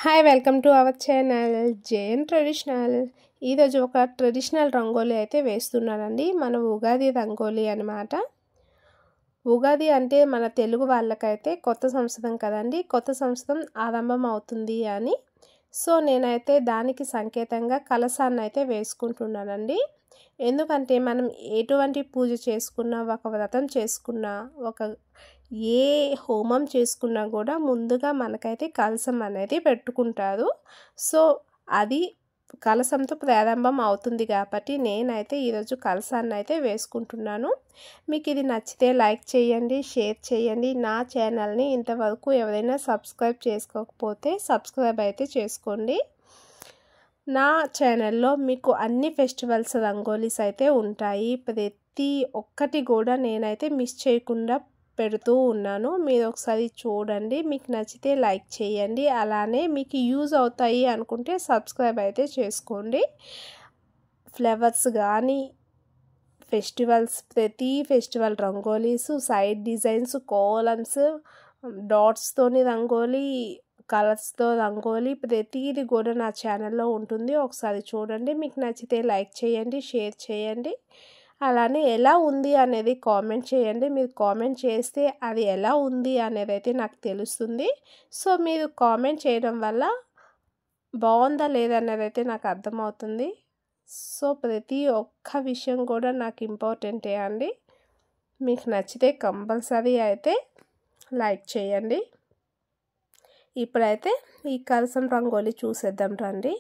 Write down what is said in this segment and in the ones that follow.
Hi welcome to our channel JN traditional. ఈరోజు ఒక traditional rangoli అయితే వేస్తున్నానండి. మన ఉగాది రంగోలీ అనమాట. ఉగాది అంటే మన తెలుగు వాళ్ళకైతే కొత్త సంవత్సరం కదండి. కొత్త సంవత్సరం ఆరంభం అవుతుంది అని. సో నేనైతే దానికి సంకేతంగా కలశాన్ని అయితే వేసుకుంటున్నానండి. ఎందుకంటే మనం ఎటువంటి పూజ చేసుకున్నా, ఒక వ్రతం చేసుకున్నా, ఏ హోమం చేసుకున్నా కూడా ముందుగా మనకైతే కలశం అనేది పెట్టుకుంటారు. సో అది కలశంతో ప్రారంభం అవుతుంది కాబట్టి నేనైతే ఈరోజు కలశాన్ని అయితే వేసుకుంటున్నాను. మీకు ఇది నచ్చితే లైక్ చేయండి, షేర్ చేయండి. నా ఛానల్ని ఇంతవరకు ఎవరైనా సబ్స్క్రైబ్ చేసుకోకపోతే సబ్స్క్రైబ్ అయితే చేసుకోండి. నా ఛానల్లో మీకు అన్ని ఫెస్టివల్స్ రంగోలీస్ అయితే ఉంటాయి. ప్రతి ఒక్కటి కూడా నేనైతే మిస్ చేయకుండా పెడుతూ ఉన్నాను. మీరు ఒకసారి చూడండి, మీకు నచ్చితే లైక్ చేయండి. అలానే మీకు యూజ్ అవుతాయి అనుకుంటే సబ్స్క్రైబ్ అయితే చేసుకోండి. ఫ్లవర్స్ కానీ ఫెస్టివల్స్, ప్రతి festival rangolis, side designs, kolams, డాట్స్తోని రంగోలీ, కలర్స్తో రంగోలీ, ప్రతిదీ కూడా నా ఛానల్లో ఉంటుంది. ఒకసారి చూడండి, మీకు నచ్చితే లైక్ చేయండి, షేర్ చేయండి. అలానే ఎలా ఉంది అనేది కామెంట్ చేయండి. మీరు కామెంట్ చేస్తే అది ఎలా ఉంది అనేది అయితే నాకు తెలుస్తుంది. సో మీరు కామెంట్ చేయడం వల్ల బాగుందా లేదా అనేది అయితే నాకు అర్థమవుతుంది. సో ప్రతి ఒక్క విషయం కూడా నాకు ఇంపార్టెంటే అండి. మీకు నచ్చితే కంపల్సరీ అయితే లైక్ చేయండి. ఇప్పుడైతే ఈ కలశం రంగోలీ చూసేద్దాం రండి.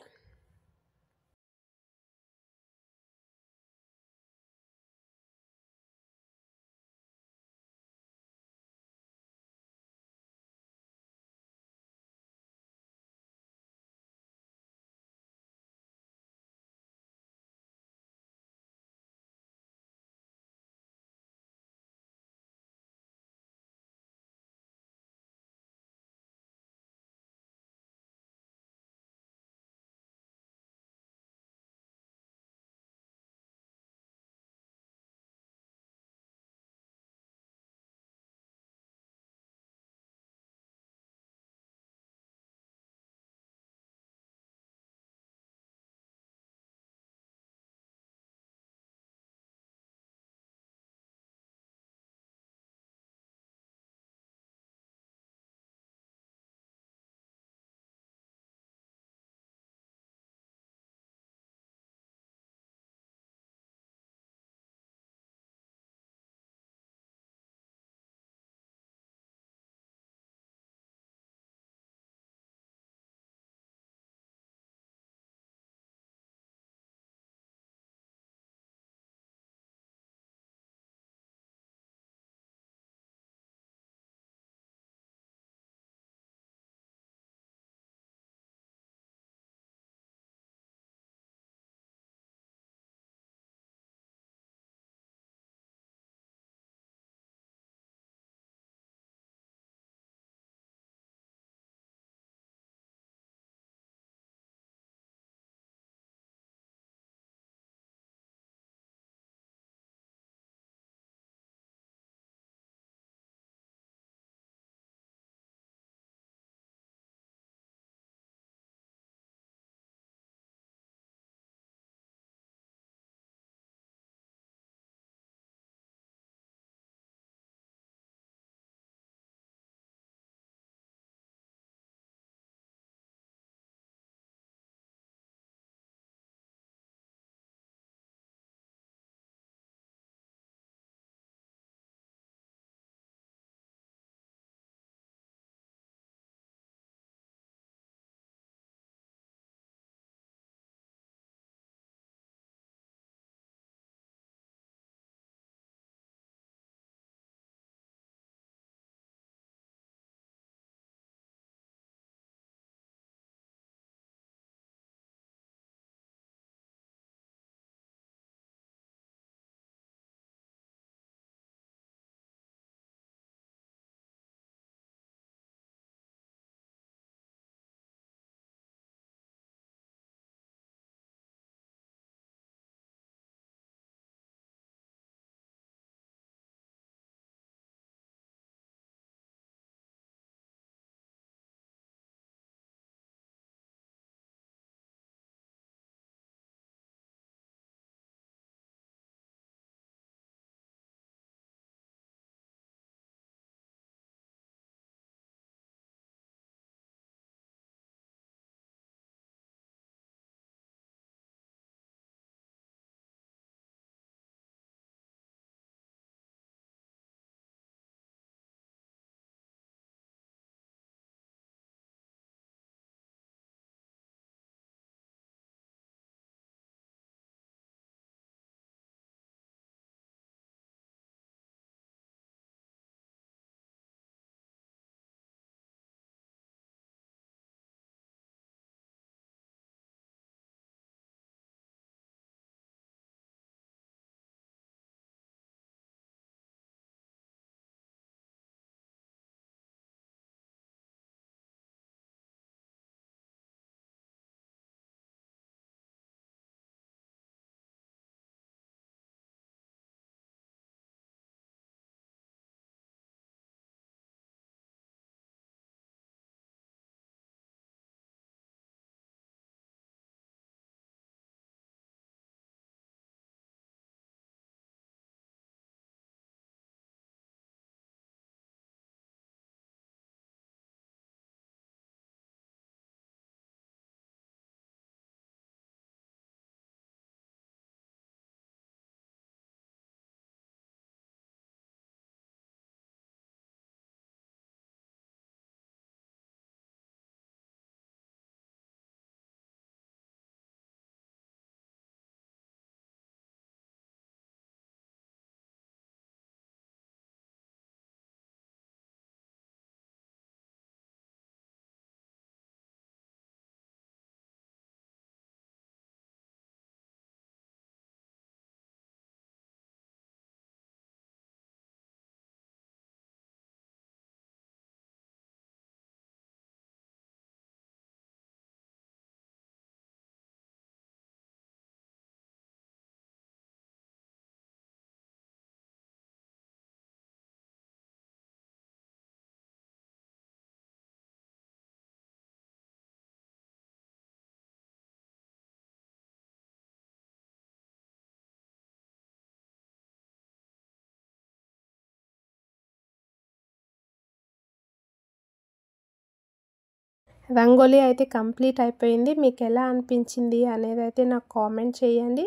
రంగోలీ అయితే కంప్లీట్ అయిపోయింది. మీకు ఎలా అనిపించింది అనేది అయితే నాకు కామెంట్ చేయండి.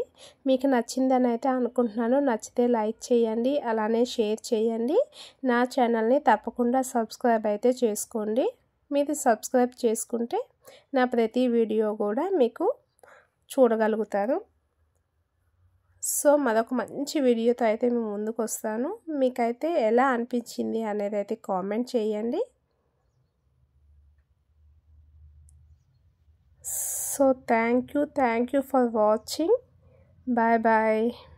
మీకు నచ్చిందని అయితే అనుకుంటున్నాను. నచ్చితే లైక్ చేయండి, అలానే షేర్ చేయండి. నా ఛానల్ని తప్పకుండా సబ్స్క్రైబ్ అయితే చేసుకోండి. మీరు సబ్స్క్రైబ్ చేసుకుంటే నా ప్రతి వీడియో కూడా మీకు చూడగలుగుతారు. సో మరొక మంచి వీడియోతో అయితే మేము ముందుకు వస్తాను. మీకైతే ఎలా అనిపించింది అనేది అయితే కామెంట్ చేయండి. So thank you for watching. Bye bye.